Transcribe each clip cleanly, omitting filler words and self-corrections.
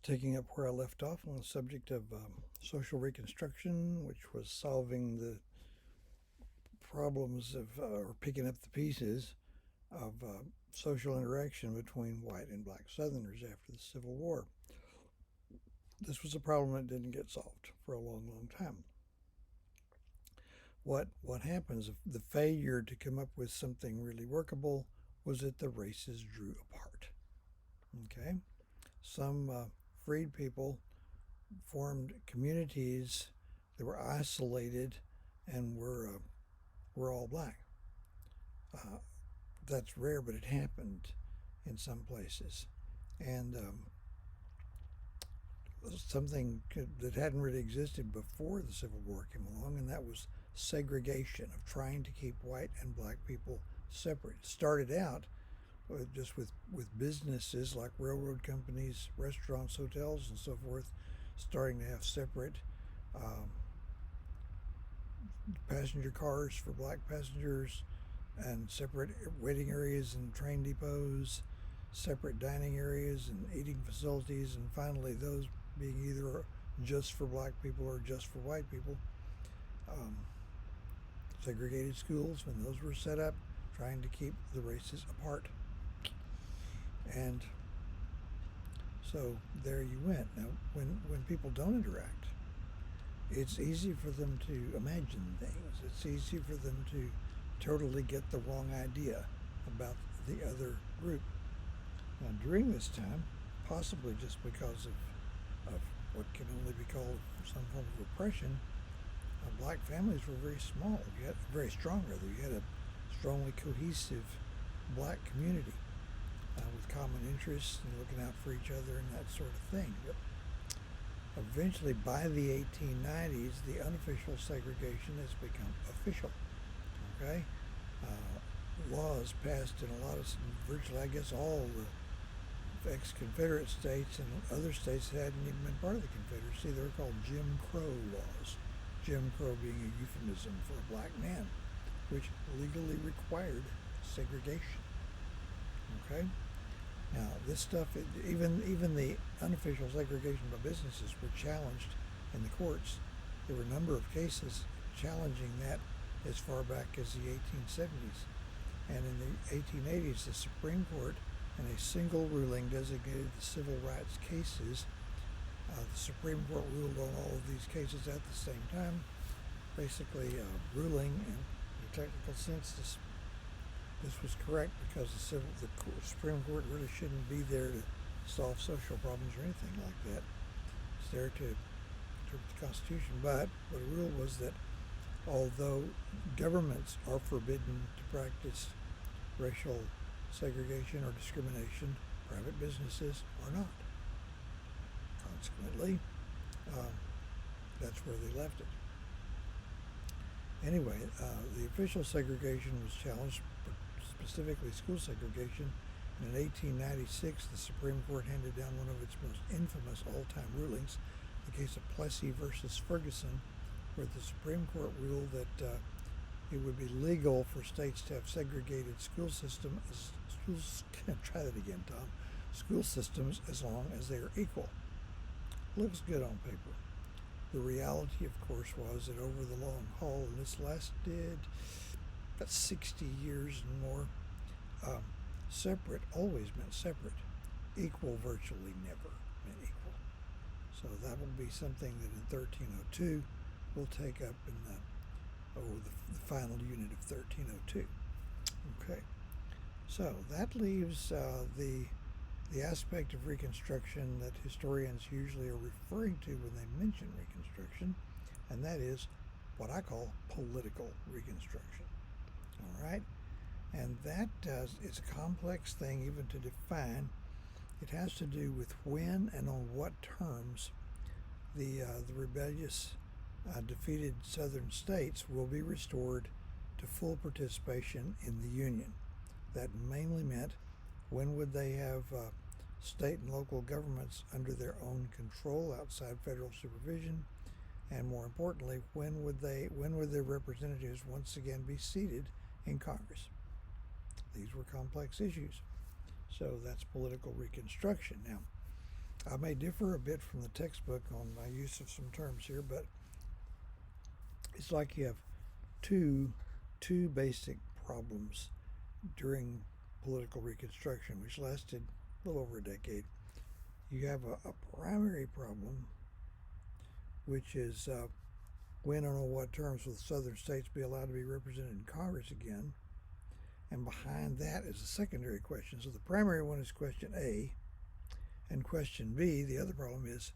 Taking up where I left off on the subject of social reconstruction, which was solving the problems of, or picking up the pieces of social interaction between white and black Southerners after the Civil War. This was a problem that didn't get solved for a long, long time. What happens, the failure to come up with something really workable was that the races drew apart. Okay? Some freed people formed communities that were isolated and were all black. Uh, that's rare, but it happened in some places, and something that hadn't really existed before the Civil War came along, and that was segregation of trying to keep white and black people separate. It started out just with businesses like railroad companies, restaurants, hotels, and so forth, starting to have separate passenger cars for black passengers and separate waiting areas in train depots, separate dining areas and eating facilities, and finally those being either just for black people or just for white people. Segregated schools, when those were set up, trying to keep the races apart. And so there you went. Now, when people don't interact, it's easy for them to imagine things. It's easy for them to totally get the wrong idea about the other group. Now, during this time, possibly just because of what can only be called some form of oppression, black families were very small. You had very strong, rather. You had a strongly cohesive black community with common interests and looking out for each other and that sort of thing. But eventually, by the 1890s, the unofficial segregation has become official. Okay, laws passed in a lot of, virtually, I guess, all the ex-Confederate states and other states that hadn't even been part of the Confederacy. They were called Jim Crow laws. Jim Crow being a euphemism for a black man, which legally required segregation. Okay? Now, this stuff, even the unofficial segregation by businesses were challenged in the courts. There were a number of cases challenging that as far back as the 1870s. And in the 1880s, the Supreme Court, in a single ruling, designated the civil rights cases. The Supreme Court ruled on all of these cases at the same time, basically ruling, in a technical sense, this was correct because the Supreme Court really shouldn't be there to solve social problems or anything like that. It's there to interpret the Constitution. But what it ruled was that although governments are forbidden to practice racial segregation or discrimination, private businesses are not. Consequently, that's where they left it. Anyway, the official segregation was challenged, specifically school segregation. And in 1896, the Supreme Court handed down one of its most infamous all-time rulings, the case of Plessy versus Ferguson, where the Supreme Court ruled that it would be legal for states to have segregated school systems. Try that again, Tom. School systems as long as they are equal. Looks good on paper. The reality, of course, was that over the long haul, and this lasted about 60 years and more, separate always meant separate. Equal virtually never meant equal. So that will be something that in 1302 we'll take up in the final unit of 1302. Okay. So that leaves the aspect of Reconstruction that historians usually are referring to when they mention Reconstruction, and that is what I call political Reconstruction. All right? And that is a complex thing even to define. It has to do with when and on what terms the rebellious defeated southern states will be restored to full participation in the Union. That mainly meant when would they have state and local governments under their own control outside federal supervision, and more importantly, when would their representatives once again be seated in Congress? These were complex issues. So that's political Reconstruction. Now, I may differ a bit from the textbook on my use of some terms here, but it's like you have two basic problems during political reconstruction, which lasted a little over a decade. You have a primary problem, which is when and on what terms will the southern states be allowed to be represented in Congress again? And behind that is a secondary question. So the primary one is question A, and question B, the other problem is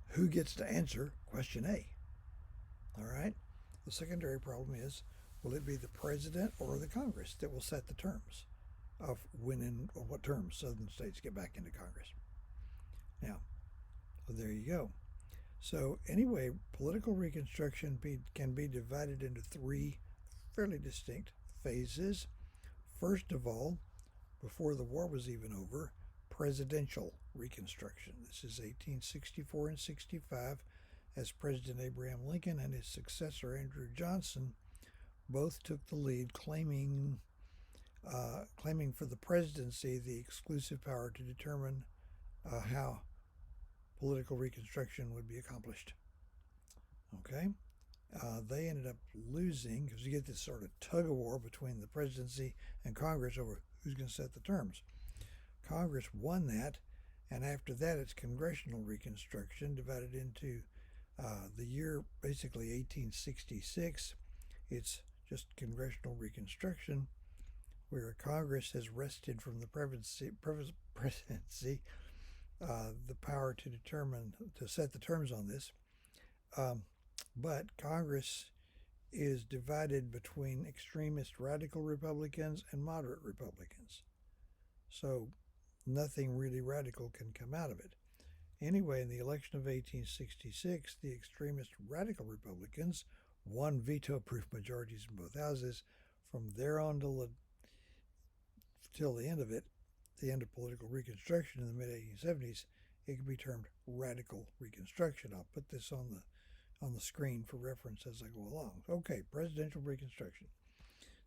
who gets to answer question A? All right? The secondary problem is will it be the president or the Congress that will set the terms of when and on what terms southern states get back into Congress? Now, well, there you go. So anyway, political reconstruction can be divided into three fairly distinct phases. First of all, before the war was even over, presidential reconstruction. This is 1864 and 65, as President Abraham Lincoln and his successor Andrew Johnson both took the lead, claiming for the presidency the exclusive power to determine how political reconstruction would be accomplished. Okay? They ended up losing because you get this sort of tug of war between the presidency and Congress over who's going to set the terms. Congress won that, and after that, it's congressional reconstruction divided into the year basically 1866. It's just congressional reconstruction where Congress has wrested from the presidency the power to set the terms on this. But Congress is divided between extremist radical Republicans and moderate Republicans. So nothing really radical can come out of it. Anyway, in the election of 1866, the extremist radical Republicans won veto-proof majorities in both houses. From there on till the end of it, the end of political reconstruction in the mid-1870s, it can be termed radical reconstruction. I'll put this on the screen for reference as I go along. Okay, presidential reconstruction.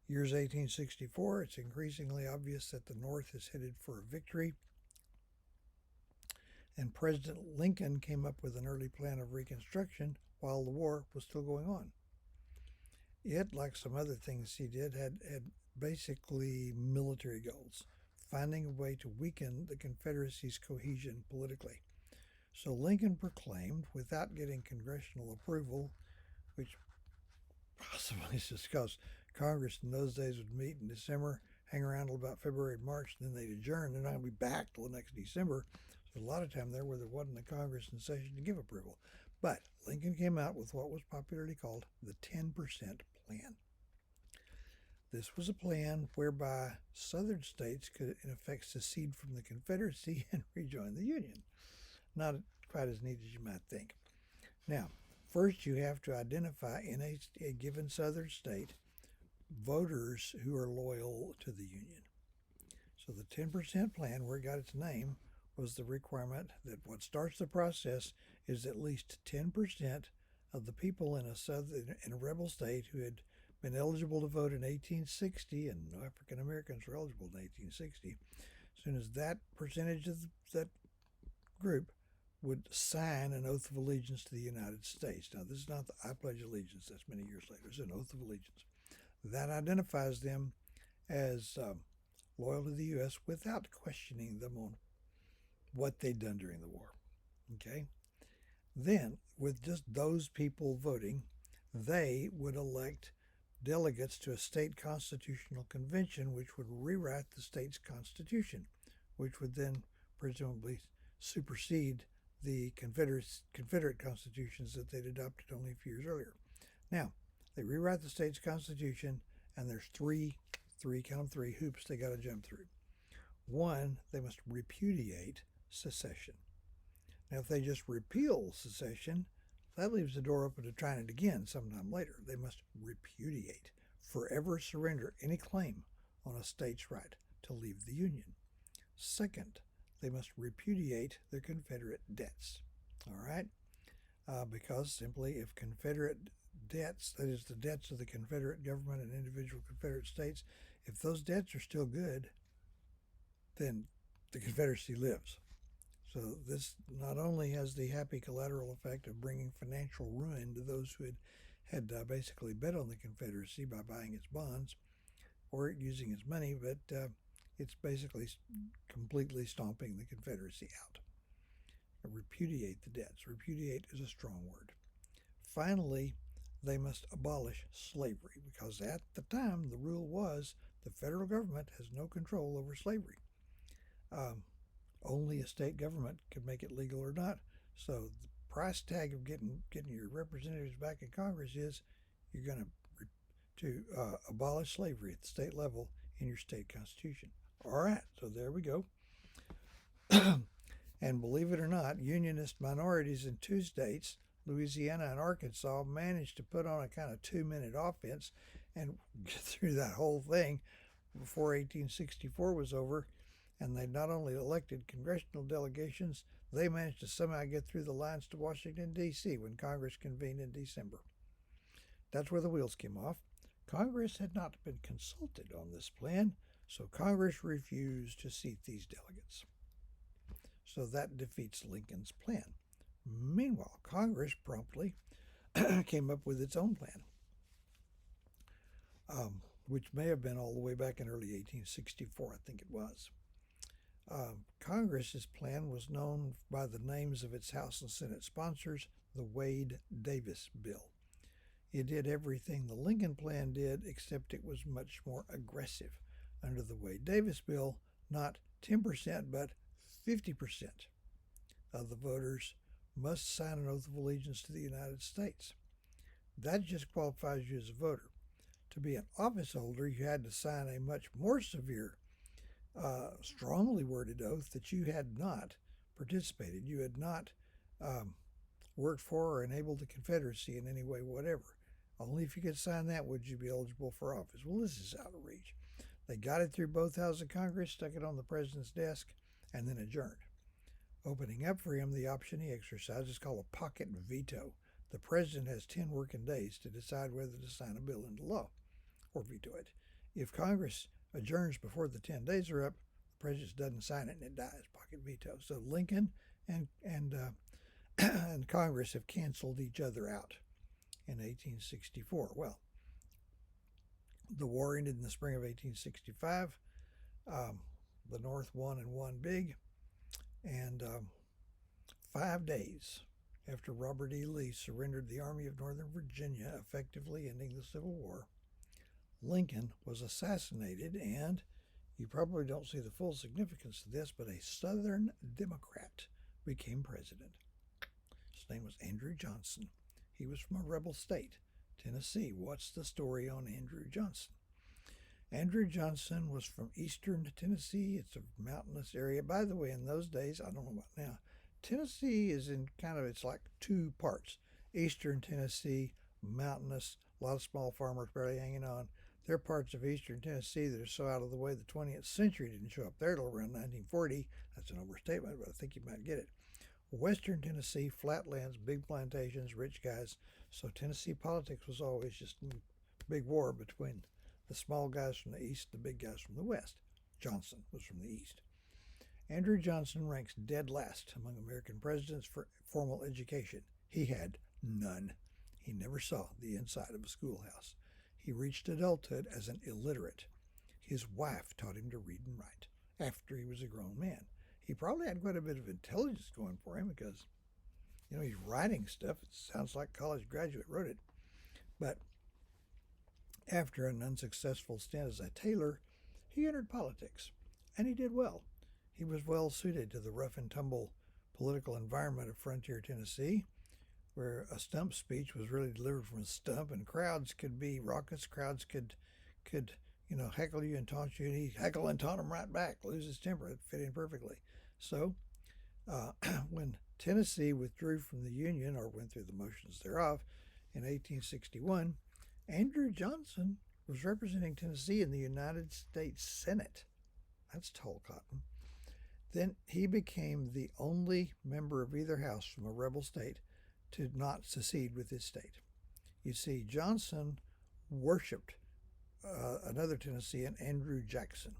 Years 1864, it's increasingly obvious that the North is headed for a victory, and President Lincoln came up with an early plan of reconstruction while the war was still going on. It, like some other things he did, had basically military goals, finding a way to weaken the Confederacy's cohesion politically. So Lincoln proclaimed, without getting congressional approval, which possibly is just because Congress in those days would meet in December, hang around till about February and March, and then they'd adjourn. They're not going to be back till the next December. So a lot of time there where there wasn't a Congress in session to give approval. But Lincoln came out with what was popularly called the 10% plan. This was a plan whereby southern states could, in effect, secede from the Confederacy and rejoin the Union. Not quite as neat as you might think. Now, first you have to identify in a given southern state voters who are loyal to the Union. So the 10% plan, where it got its name, was the requirement that what starts the process is at least 10% of the people in a rebel state who had been eligible to vote in 1860, and no African Americans were eligible in 1860. As soon as that percentage of that group would sign an oath of allegiance to the United States. Now, this is not the I Pledge Allegiance, that's many years later. It's an oath of allegiance. That identifies them as loyal to the U.S. without questioning them on what they'd done during the war. Okay? Then, with just those people voting, they would elect delegates to a state constitutional convention, which would rewrite the state's constitution, which would then presumably supersede the Confederate constitutions that they'd adopted only a few years earlier. Now, they rewrite the state's constitution, and there's three hoops they got to jump through. One, they must repudiate secession. Now, if they just repeal secession, that leaves the door open to trying it again sometime later. They must repudiate, forever surrender any claim on a state's right to leave the Union. Second, they must repudiate their Confederate debts. All right? Because simply if Confederate debts, that is the debts of the Confederate government and individual Confederate states, if those debts are still good, then the Confederacy lives. So this not only has the happy collateral effect of bringing financial ruin to those who had basically bet on the Confederacy by buying its bonds or using its money, but it's basically completely stomping the Confederacy out. Repudiate the debts. Repudiate is a strong word. Finally, they must abolish slavery, because at the time the rule was the federal government has no control over slavery. Only a state government could make it legal or not. So the price tag of getting your representatives back in Congress is you're going to abolish slavery at the state level in your state constitution. All right, so there we go. And believe it or not, unionist minorities in two states, Louisiana and Arkansas, managed to put on a kind of 2-minute offense and get through that whole thing before 1864 was over. And they not only elected congressional delegations, they managed to somehow get through the lines to Washington, D.C. when Congress convened in December. That's where the wheels came off. Congress had not been consulted on this plan, so Congress refused to seat these delegates. So that defeats Lincoln's plan. Meanwhile, Congress promptly came up with its own plan, which may have been all the way back in early 1864, I think it was. Congress's plan was known by the names of its House and Senate sponsors, the Wade-Davis bill. It did everything the Lincoln plan did, except it was much more aggressive. Under the Wade-Davis bill, not 10%, but 50% of the voters must sign an oath of allegiance to the United States. That just qualifies you as a voter. To be an office holder, you had to sign a much more severe, strongly worded oath that you had not participated. You had not worked for or enabled the Confederacy in any way, whatever. Only if you could sign that would you be eligible for office. Well, this is out of reach. They got it through both houses of Congress, stuck it on the president's desk, and then adjourned. Opening up for him, the option he exercised is called a pocket veto. The president has 10 working days to decide whether to sign a bill into law or veto it. If Congress adjourns before the 10 days are up, the president doesn't sign it and it dies. Pocket veto. So Lincoln and Congress have canceled each other out in 1864. Well, the war ended in the spring of 1865. The North won and won big. And 5 days after Robert E. Lee surrendered the Army of Northern Virginia, effectively ending the Civil War, Lincoln was assassinated, and you probably don't see the full significance of this, but a Southern Democrat became president. His name was Andrew Johnson. He was from a rebel state, Tennessee. What's the story on Andrew Johnson? Andrew Johnson was from eastern Tennessee. It's a mountainous area. By the way, in those days, I don't know about now, Tennessee is in it's like 2 parts. Eastern Tennessee, mountainous, a lot of small farmers barely hanging on. There are parts of eastern Tennessee that are so out of the way the 20th century didn't show up there until around 1940. That's an overstatement, but I think you might get it. Western Tennessee, flatlands, big plantations, rich guys. So Tennessee politics was always just a big war between the small guys from the east, the big guys from the west. Johnson was from the east. Andrew Johnson ranks dead last among American presidents for formal education. He had none. He never saw the inside of a schoolhouse. He reached adulthood as an illiterate. His wife taught him to read and write after he was a grown man. He probably had quite a bit of intelligence going for him because, he's writing stuff. It sounds like a college graduate wrote it. But after an unsuccessful stint as a tailor, he entered politics, and he did well. He was well suited to the rough and tumble political environment of frontier Tennessee, where a stump speech was really delivered from a stump, and crowds could be raucous. Crowds could heckle you and taunt you, and he'd heckle and taunt them right back, lose his temper. It fit in perfectly. So when Tennessee withdrew from the Union, or went through the motions thereof, in 1861, Andrew Johnson was representing Tennessee in the United States Senate. That's tall cotton. Then he became the only member of either house from a rebel state to not secede with his state. You see, Johnson worshipped another Tennessean, Andrew Jackson.